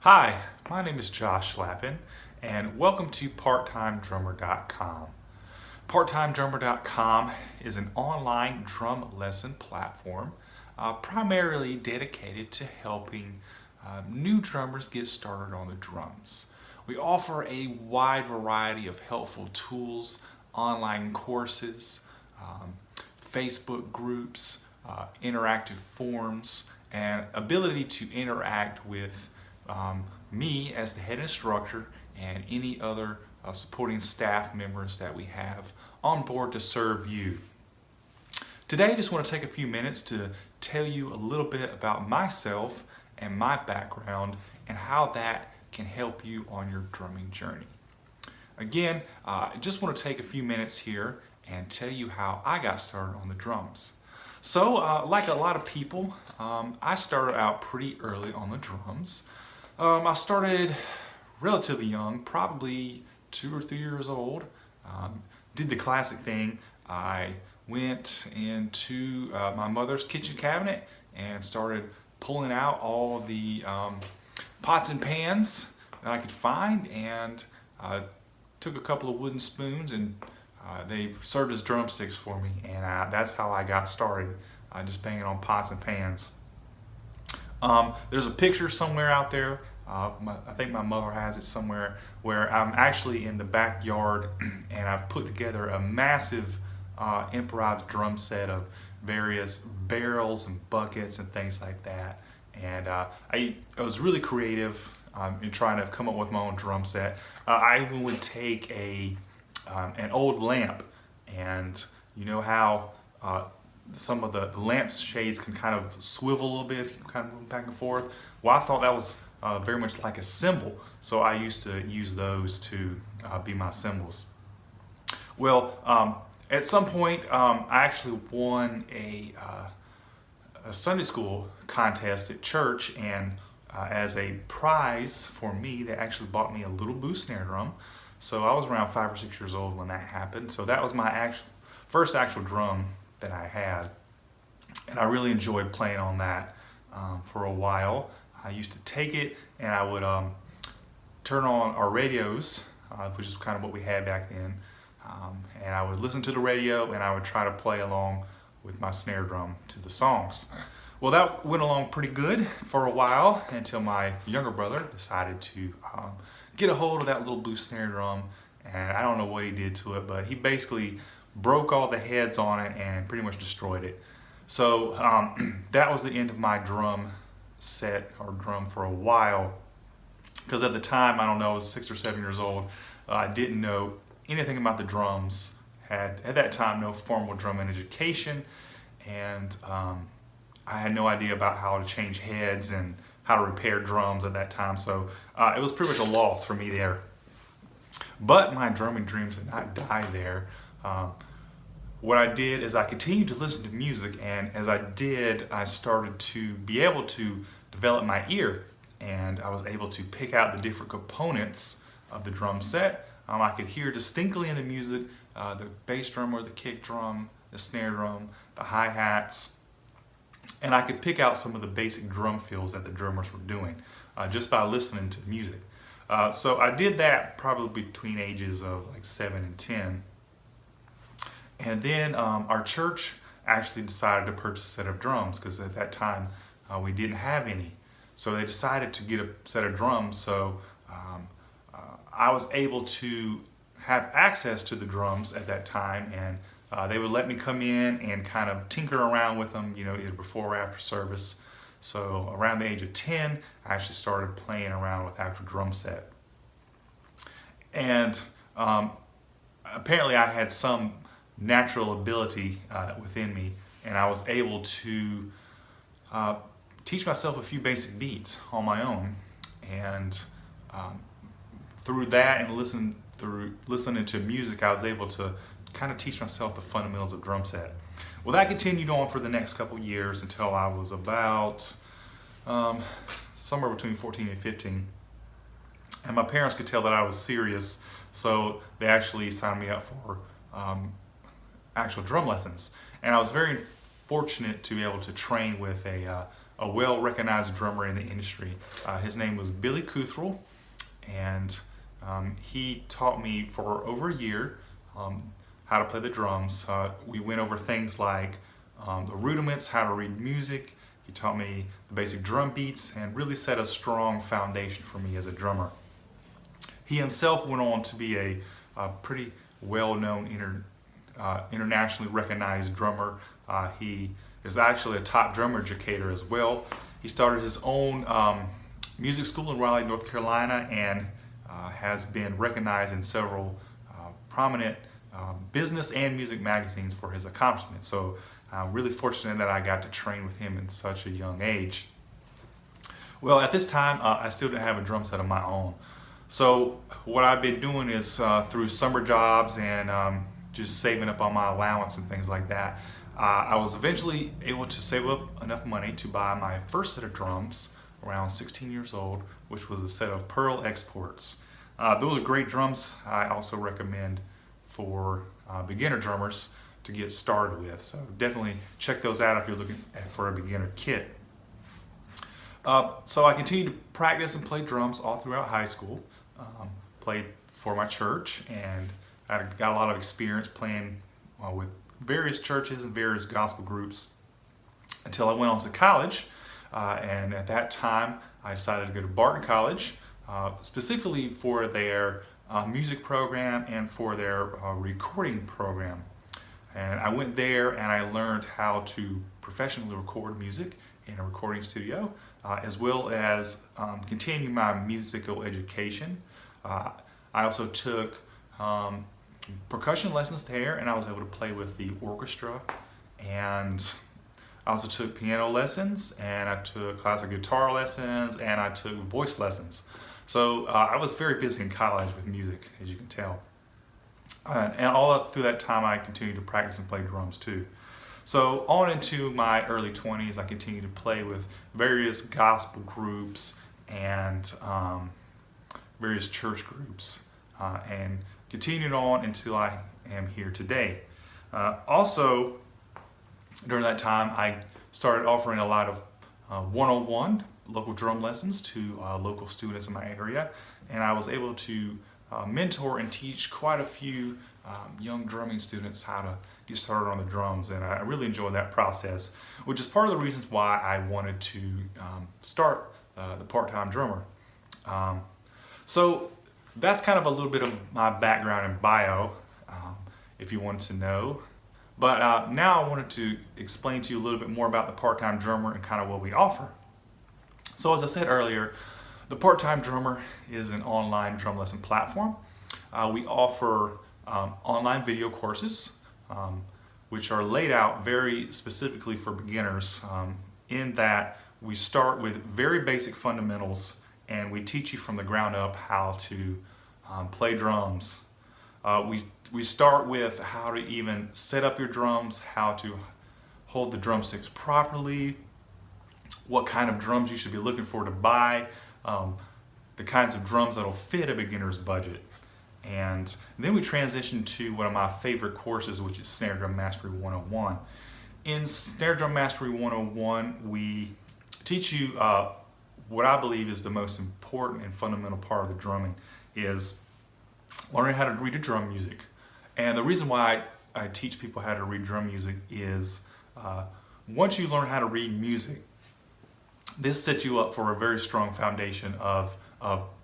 Hi, my name is Josh Lappin, and welcome to PartTimeDrummer.com. PartTimeDrummer.com is an online drum lesson platform primarily dedicated to helping new drummers get started on the drums. We offer a wide variety of helpful tools, online courses, Facebook groups, interactive forums, and ability to interact with me as the head instructor and any other supporting staff members that we have on board to serve you. Today I just want to take a few minutes to tell you a little bit about myself and my background and how that can help you on your drumming journey. Again, I just want to take a few minutes here and tell you how I got started on the drums. So, like a lot of people, I started out pretty early on the drums. I started relatively young, probably 2 or 3 years old. Did the classic thing. I went into my mother's kitchen cabinet and started pulling out all the pots and pans that I could find, and took a couple of wooden spoons and they served as drumsticks for me, and that's how I got started, just banging on pots and pans. There's a picture somewhere out there, I think my mother has it somewhere, where I'm actually in the backyard and I've put together a massive improvised drum set of various barrels and buckets and things like that. And I was really creative in trying to come up with my own drum set. I even would take an old lamp, and you know how some of the lamp shades can kind of swivel a little bit if you kind of move back and forth. Well, I thought that was very much like a cymbal, so I used to use those to be my cymbals. Well, at some point, I actually won a Sunday school contest at church, and as a prize for me, they actually bought me a little boost snare drum. So I was around 5 or 6 years old when that happened. So that was my first actual drum that I had, and I really enjoyed playing on that for a while. I used to take it and I would turn on our radios, which is kind of what we had back then, and I would listen to the radio and I would try to play along with my snare drum to the songs. Well, that went along pretty good for a while until my younger brother decided to get a hold of that little boost snare drum, and I don't know what he did to it, but he basically broke all the heads on it and pretty much destroyed it. So that was the end of my drum set or drum for a while, because at the time, I don't know, I was 6 or 7 years old. I didn't know anything about the drums, had at that time no formal drumming education, and I had no idea about how to change heads and how to repair drums at that time, so it was pretty much a loss for me there. But my drumming dreams did not die there. What I did is I continued to listen to music, and as I did, I started to be able to develop my ear, and I was able to pick out the different components of the drum set. I could hear distinctly in the music the bass drum or the kick drum, the snare drum, the hi-hats, and I could pick out some of the basic drum fills that the drummers were doing just by listening to music. So I did that probably between ages of like 7 and 10. And then our church actually decided to purchase a set of drums, because at that time we didn't have any. So they decided to get a set of drums, so I was able to have access to the drums at that time, and they would let me come in and kind of tinker around with them, you know, either before or after service. So around the age of 10, I actually started playing around with actual drum set. And apparently I had some natural ability within me, and I was able to teach myself a few basic beats on my own, and through that and listening to music, I was able to kind of teach myself the fundamentals of drum set. Well, that continued on for the next couple years until I was about somewhere between 14 and 15, and my parents could tell that I was serious, so they actually signed me up for actual drum lessons. And I was very fortunate to be able to train with a a well-recognized drummer in the industry. His name was Billy Cuthrell, and he taught me for over a year how to play the drums. We went over things like the rudiments, how to read music. He taught me the basic drum beats and really set a strong foundation for me as a drummer. He himself went on to be a pretty well-known internationally recognized drummer. He is actually a top drum educator as well. He started his own music school in Raleigh, North Carolina, and has been recognized in several prominent business and music magazines for his accomplishments. So I'm really fortunate that I got to train with him in such a young age. Well, at this time, I still didn't have a drum set of my own. So what I've been doing is through summer jobs and just saving up on my allowance and things like that, I was eventually able to save up enough money to buy my first set of drums around 16 years old, which was a set of Pearl Exports. Those are great drums. I also recommend for beginner drummers to get started with. So definitely check those out if you're looking for a beginner kit. So I continued to practice and play drums all throughout high school. Played for my church, and I got a lot of experience playing with various churches and various gospel groups until I went on to college. And at that time, I decided to go to Barton College, specifically for their music program and for their recording program. And I went there and I learned how to professionally record music in a recording studio, as well as continue my musical education. I also took percussion lessons there, and I was able to play with the orchestra. And I also took piano lessons, and I took classic guitar lessons, and I took voice lessons. So I was very busy in college with music, as you can tell. And all through that time, I continued to practice and play drums too. So on into my early 20s, I continued to play with various gospel groups and various church groups, and continued on until I am here today. Also, during that time, I started offering a lot of one-on-one local drum lessons to local students in my area, and I was able to mentor and teach quite a few young drumming students how to get started on the drums, and I really enjoyed that process, which is part of the reasons why I wanted to start the Part-Time Drummer. So that's kind of a little bit of my background and bio, if you wanted to know. But now I wanted to explain to you a little bit more about the Part-Time Drummer and kind of what we offer. So as I said earlier, the Part-Time Drummer is an online drum lesson platform. We offer online video courses, which are laid out very specifically for beginners, in that we start with very basic fundamentals and we teach you from the ground up how to play drums. We start with how to even set up your drums, how to hold the drumsticks properly, what kind of drums you should be looking for to buy, the kinds of drums that'll fit a beginner's budget. And then we transition to one of my favorite courses, which is Snare Drum Mastery 101. In Snare Drum Mastery 101, we teach you what I believe is the most important and fundamental part of the drumming, is learning how to read a drum music. And the reason why I teach people how to read drum music is once you learn how to read music, this sets you up for a very strong foundation of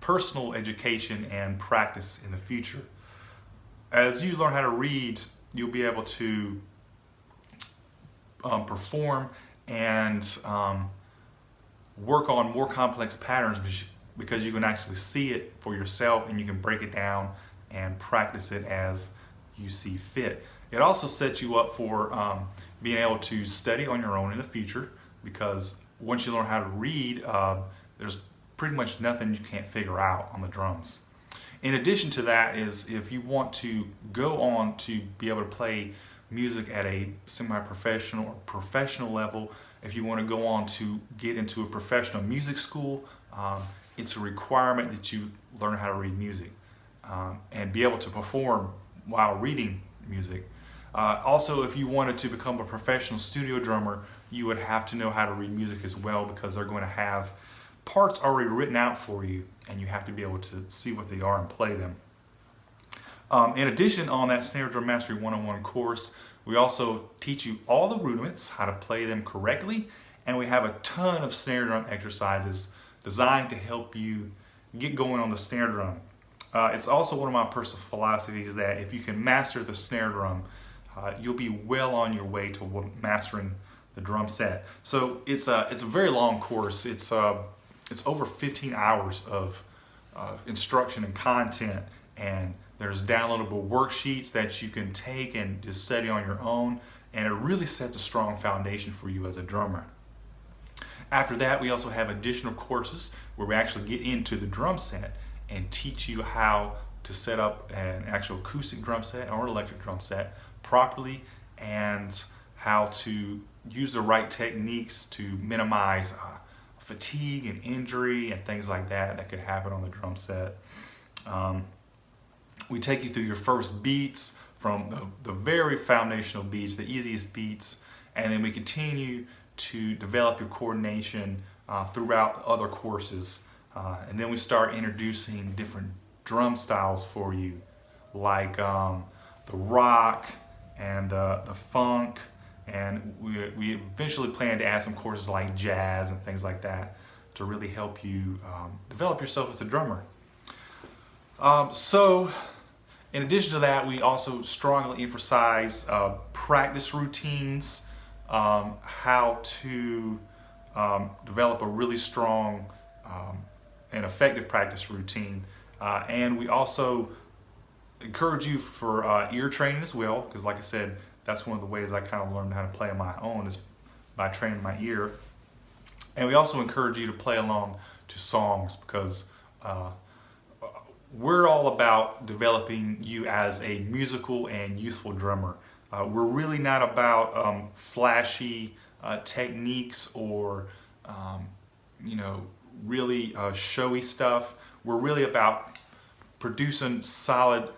personal education and practice in the future. As you learn how to read, you'll be able to perform and work on more complex patterns because you can actually see it for yourself and you can break it down and practice it as you see fit. It also sets you up for being able to study on your own in the future, because once you learn how to read, there's pretty much nothing you can't figure out on the drums. In addition to that is, if you want to go on to be able to play music at a semi-professional or professional level, if you want to go on to get into a professional music school, it's a requirement that you learn how to read music and be able to perform while reading music. Also, if you wanted to become a professional studio drummer, you would have to know how to read music as well, because they're going to have parts already written out for you, and you have to be able to see what they are and play them. In addition, on that Snare Drum Mastery 101 course, we also teach you all the rudiments, how to play them correctly, and we have a ton of snare drum exercises designed to help you get going on the snare drum. It's also one of my personal philosophies that if you can master the snare drum, you'll be well on your way to mastering the drum set. So it's a very long course. It's over 15 hours of instruction and content, and there's downloadable worksheets that you can take and just study on your own, and it really sets a strong foundation for you as a drummer. After that, we also have additional courses where we actually get into the drum set and teach you how to set up an actual acoustic drum set or electric drum set properly, and how to use the right techniques to minimize fatigue and injury and things like that could happen on the drum set. We take you through your first beats, from the very foundational beats, the easiest beats, and then we continue to develop your coordination throughout other courses. And then we start introducing different drum styles for you, like the rock and the funk, and we eventually plan to add some courses like jazz and things like that to really help you develop yourself as a drummer. So in addition to that, we also strongly emphasize practice routines, how to develop a really strong and effective practice routine. And we also encourage you for ear training as well, because like I said, that's one of the ways I kind of learned how to play on my own, is by training my ear. And we also encourage you to play along to songs, because we're all about developing you as a musical and youthful drummer. We're really not about flashy techniques or really showy stuff. We're really about producing solid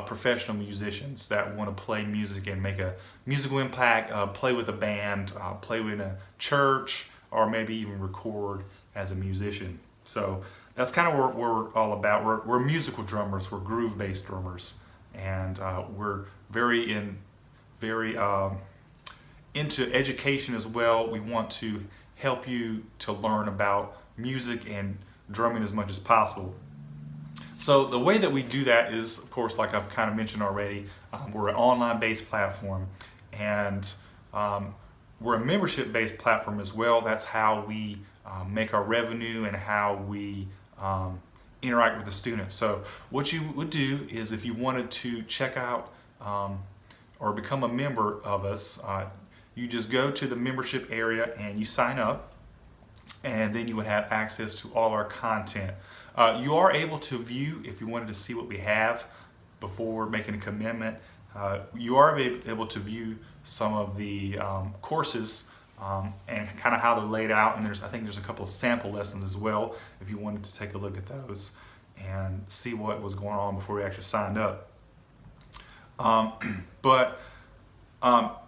professional musicians that want to play music and make a musical impact, play with a band, play in a church, or maybe even record as a musician. So that's kind of what we're all about. We're musical drummers, we're groove-based drummers, and we're very into education as well. We want to help you to learn about music and drumming as much as possible. So the way that we do that is, of course, like I've kind of mentioned already, we're an online-based platform, and we're a membership-based platform as well. That's how we make our revenue and how we interact with the students. So what you would do is, if you wanted to check out or become a member of us, you just go to the membership area and you sign up, and then you would have access to all our content. You are able to view, if you wanted to see what we have before making a commitment, you are able to view some of the courses and kind of how they're laid out, and I think there's a couple of sample lessons as well if you wanted to take a look at those and see what was going on before we actually signed up. But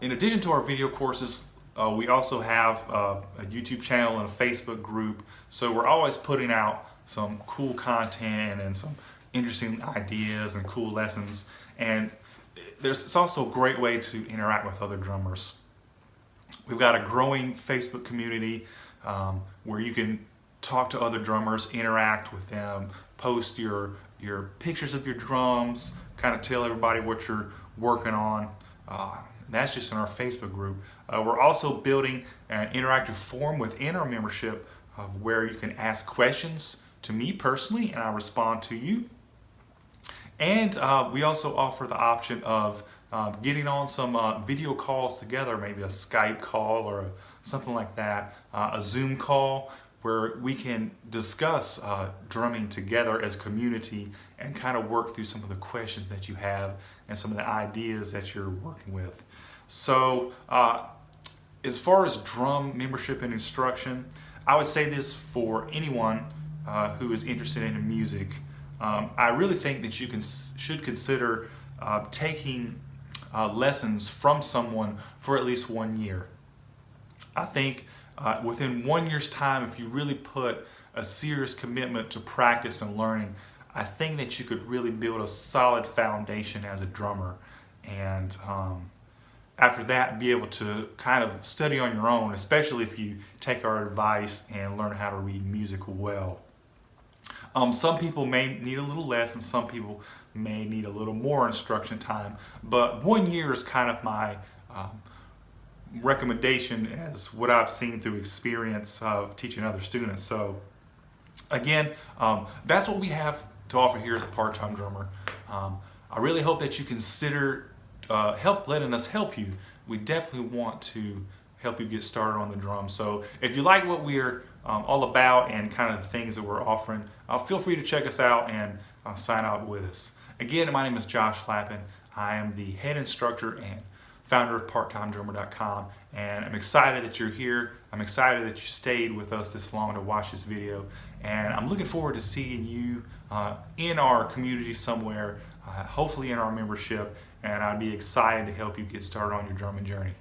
in addition to our video courses, we also have a YouTube channel and a Facebook group, so we're always putting out some cool content and some interesting ideas and cool lessons, and it's also a great way to interact with other drummers. We've got a growing Facebook community where you can talk to other drummers, interact with them, post your pictures of your drums, kind of tell everybody what you're working on. That's just in our Facebook group. We're also building an interactive forum within our membership of where you can ask questions to me personally, and I respond to you. And we also offer the option of getting on some video calls together, maybe a Skype call or something like that, a Zoom call, where we can discuss drumming together as a community and kind of work through some of the questions that you have and some of the ideas that you're working with. So as far as drum membership and instruction, I would say this for anyone who is interested in music. I really think that you should consider taking lessons from someone for at least 1 year. I think within 1 year's time, if you really put a serious commitment to practice and learning, I think that you could really build a solid foundation as a drummer. And after that, be able to kind of study on your own, especially if you take our advice and learn how to read music well. Some people may need a little less, and some people may need a little more instruction time, but 1 year is kind of my recommendation as what I've seen through experience of teaching other students. So again, that's what we have to offer here at the Part-Time Drummer. I really hope that you consider letting us help you. We definitely want to help you get started on the drums. So if you like what we're all about and kind of the things that we're offering, feel free to check us out and sign up with us. Again, my name is Josh Lappin. I am the head instructor and founder of PartTimeDrummer.com, and I'm excited that you're here. I'm excited that you stayed with us this long to watch this video, and I'm looking forward to seeing you in our community somewhere, hopefully in our membership, and I'd be excited to help you get started on your drumming journey.